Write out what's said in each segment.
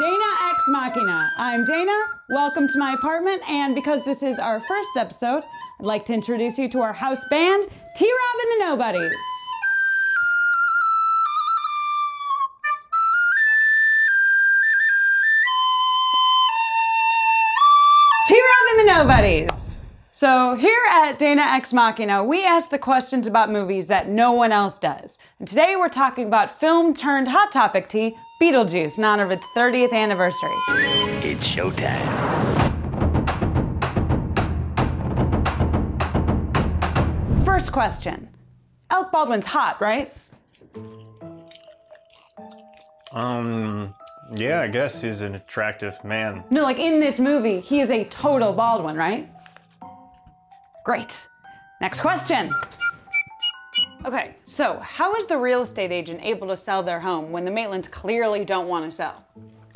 Dana Ex Machina. I'm Dana, welcome to my apartment, and because this is our first episode, I'd like to introduce you to our house band, T-Rob and the Nobodies. T-Rob and the Nobodies. So here at Dana Ex Machina, we ask the questions about movies that no one else does. And today we're talking about film turned hot topic tea, Beetlejuice, in honor of its 30th anniversary. It's showtime. First question. Alec Baldwin's hot, right? Yeah, I guess he's an attractive man. No, like in this movie, he is a total Baldwin, right? Great. Next question. Okay, so how is the real estate agent able to sell their home when the Maitlands clearly don't want to sell?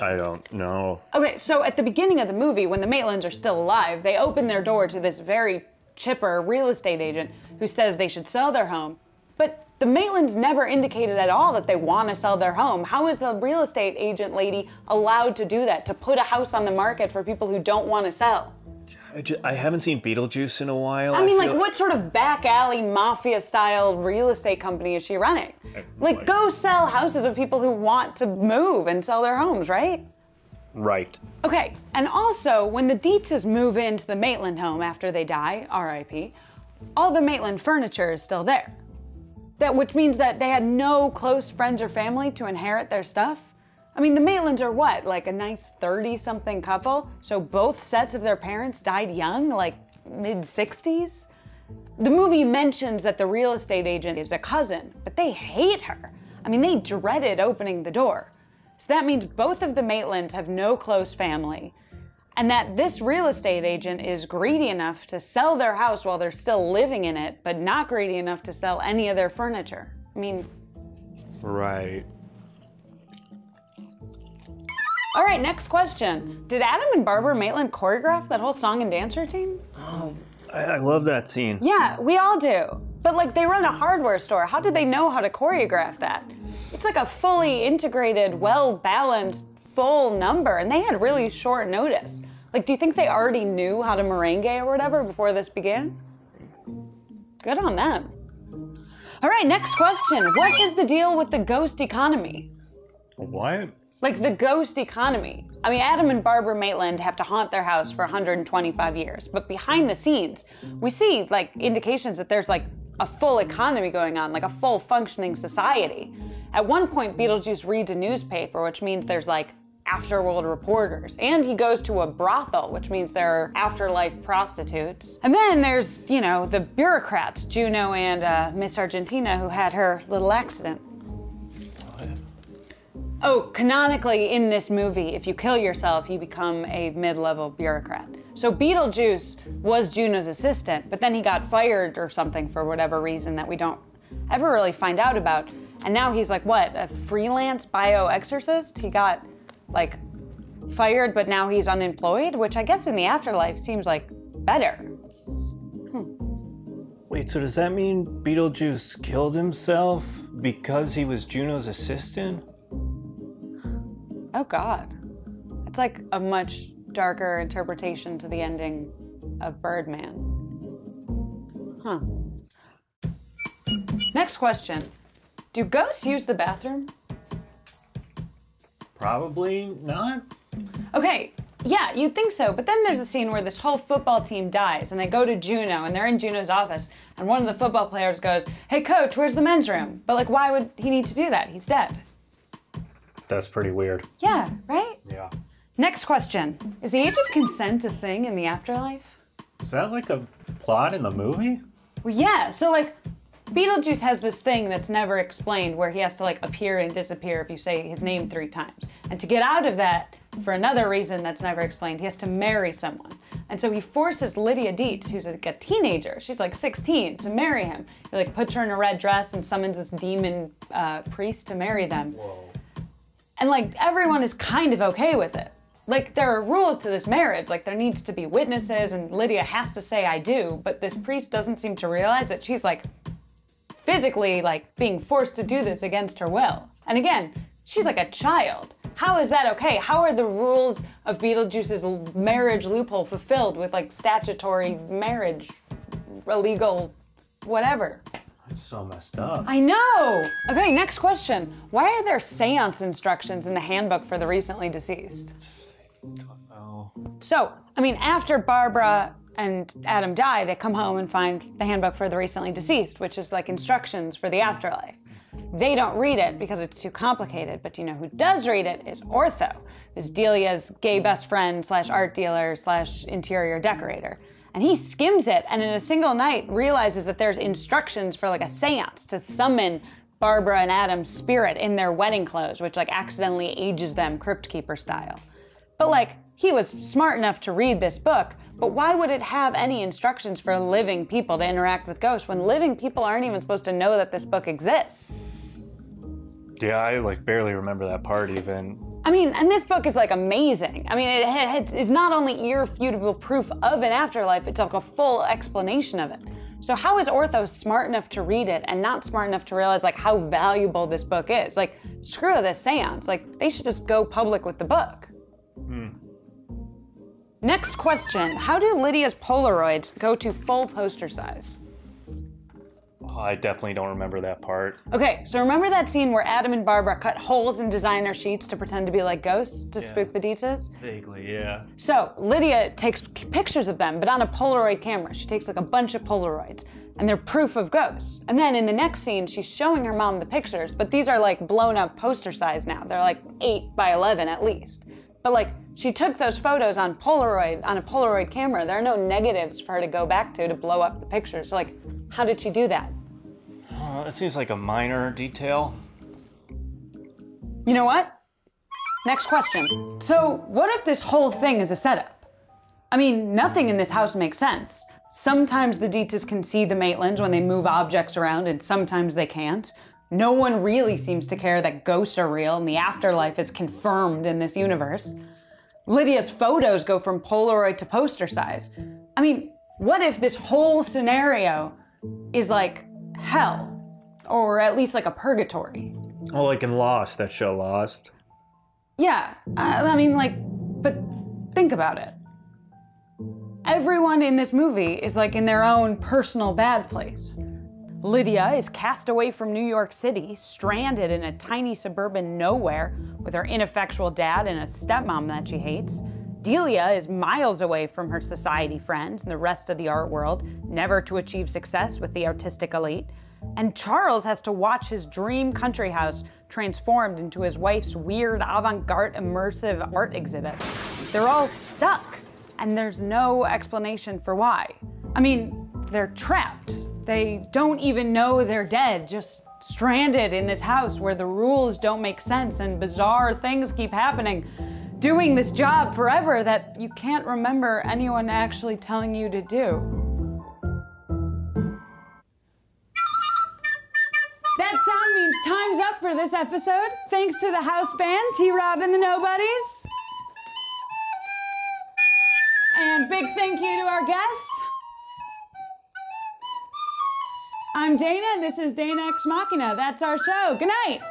I don't know. Okay, so at the beginning of the movie, when the Maitlands are still alive, they open their door to this very chipper real estate agent who says they should sell their home. But the Maitlands never indicated at all that they want to sell their home. How is the real estate agent lady allowed to do that, to put a house on the market for people who don't want to sell? I haven't seen Beetlejuice in a while. I mean, like, what sort of back alley mafia-style real estate company is she running? Like, go sell houses of people who want to move and sell their homes, right? Right. Okay, and also, when the Deetzes move into the Maitland home after they die, R.I.P., all the Maitland furniture is still there. Which means that they had no close friends or family to inherit their stuff. I mean, the Maitlands are what, like a nice 30-something couple? So both sets of their parents died young, like mid-60s? The movie mentions that the real estate agent is a cousin, but they hate her. I mean, they dreaded opening the door. So that means both of the Maitlands have no close family, and that this real estate agent is greedy enough to sell their house while they're still living in it, but not greedy enough to sell any of their furniture. I mean... Right. All right, next question. Did Adam and Barbara Maitland choreograph that whole song and dance routine? Oh, I love that scene. Yeah, we all do. But like, they run a hardware store. How did they know how to choreograph that? It's like a fully integrated, well-balanced, full number, and they had really short notice. Like, do you think they already knew how to merengue or whatever before this began? Good on them. All right, next question. What is the deal with the ghost economy? What? Like the ghost economy. I mean, Adam and Barbara Maitland have to haunt their house for 125 years, but behind the scenes, we see like indications that there's like a full economy going on, like a full functioning society. At one point, Beetlejuice reads a newspaper, which means there's like afterworld reporters, and he goes to a brothel, which means there are afterlife prostitutes. And then there's, you know, the bureaucrats, Juno and Miss Argentina, who had her little accident. Oh, canonically in this movie, if you kill yourself, you become a mid-level bureaucrat. So Beetlejuice was Juno's assistant, but then he got fired or something for whatever reason that we don't ever really find out about. And now he's like, what, a freelance bio-exorcist? He got, like, fired, but now he's unemployed, which I guess in the afterlife seems like better. Wait, so does that mean Beetlejuice killed himself because he was Juno's assistant? Oh God. It's like a much darker interpretation to the ending of Birdman. Huh. Next question. Do ghosts use the bathroom? Probably not. Okay, yeah, you'd think so, but then there's a scene where this whole football team dies and they go to Juno and they're in Juno's office and one of the football players goes, "Hey coach, where's the men's room?" But like, why would he need to do that? He's dead. That's pretty weird. Yeah, right? Yeah. Next question. Is the age of consent a thing in the afterlife? Is that like a plot in the movie? Well, yeah, so like, Beetlejuice has this thing that's never explained where he has to like appear and disappear if you say his name 3 times. And to get out of that, for another reason that's never explained, he has to marry someone. And so he forces Lydia Deetz, who's like a teenager, she's like 16, to marry him. He like puts her in a red dress and summons this demon priest to marry them. Whoa. And like, everyone is kind of okay with it. Like, there are rules to this marriage, like there needs to be witnesses and Lydia has to say I do, but this priest doesn't seem to realize that she's like physically like being forced to do this against her will. And again, she's like a child. how is that okay? How are the rules of Beetlejuice's marriage loophole fulfilled with like statutory marriage, illegal, whatever? It's so messed up. I know! Okay, next question. Why are there seance instructions in the handbook for the recently deceased? Oh. So, I mean, after Barbara and Adam die, they come home and find the handbook for the recently deceased, which is like instructions for the afterlife. They don't read it because it's too complicated, but you know who does read it is Ortho, who's Delia's gay best friend / art dealer / interior decorator. And he skims it and in a single night realizes that there's instructions for like a seance to summon Barbara and Adam's spirit in their wedding clothes, which like accidentally ages them Crypt Keeper style. But like, he was smart enough to read this book, but why would it have any instructions for living people to interact with ghosts when living people aren't even supposed to know that this book exists? Yeah, I like barely remember that part even. I mean, and this book is like amazing. I mean, it is not only irrefutable proof of an afterlife, it's like a full explanation of it. So how is Ortho smart enough to read it and not smart enough to realize like how valuable this book is? Like, screw this seance. Like, they should just go public with the book. Next question, how do Lydia's Polaroids go to full poster size? Oh, I definitely don't remember that part. Okay, so remember that scene where Adam and Barbara cut holes in designer sheets to pretend to be like ghosts to spook the Deetzes? Vaguely, yeah. So Lydia takes pictures of them, but on a Polaroid camera. She takes like a bunch of Polaroids, and they're proof of ghosts. And then in the next scene, she's showing her mom the pictures, but these are like blown up poster size now. They're like 8 by 11 at least. But like, she took those photos on a Polaroid camera. There are no negatives for her to go back to blow up the pictures. So like, how did she do that? It seems like a minor detail. You know what? Next question. So what if this whole thing is a setup? I mean, nothing in this house makes sense. Sometimes the Deetzes can see the Maitlands when they move objects around, and sometimes they can't. No one really seems to care that ghosts are real and the afterlife is confirmed in this universe. Lydia's photos go from Polaroid to poster size. I mean, what if this whole scenario is like hell? Or at least like a purgatory? Oh, like in Lost, that show Lost. Yeah, I mean like, but think about it. Everyone in this movie is like in their own personal bad place. Lydia is cast away from New York City, stranded in a tiny suburban nowhere with her ineffectual dad and a stepmom that she hates. Delia is miles away from her society friends and the rest of the art world, never to achieve success with the artistic elite. And Charles has to watch his dream country house transformed into his wife's weird avant-garde immersive art exhibit. They're all stuck, and there's no explanation for why. I mean, they're trapped. They don't even know they're dead, just stranded in this house where the rules don't make sense and bizarre things keep happening, doing this job forever that you can't remember anyone actually telling you to do. That sound means time's up for this episode. Thanks to the house band, T-Rob and the Nobodies. And big thank you to our guests. I'm Dana, and this is Dana Ex Machina. That's our show. Good night.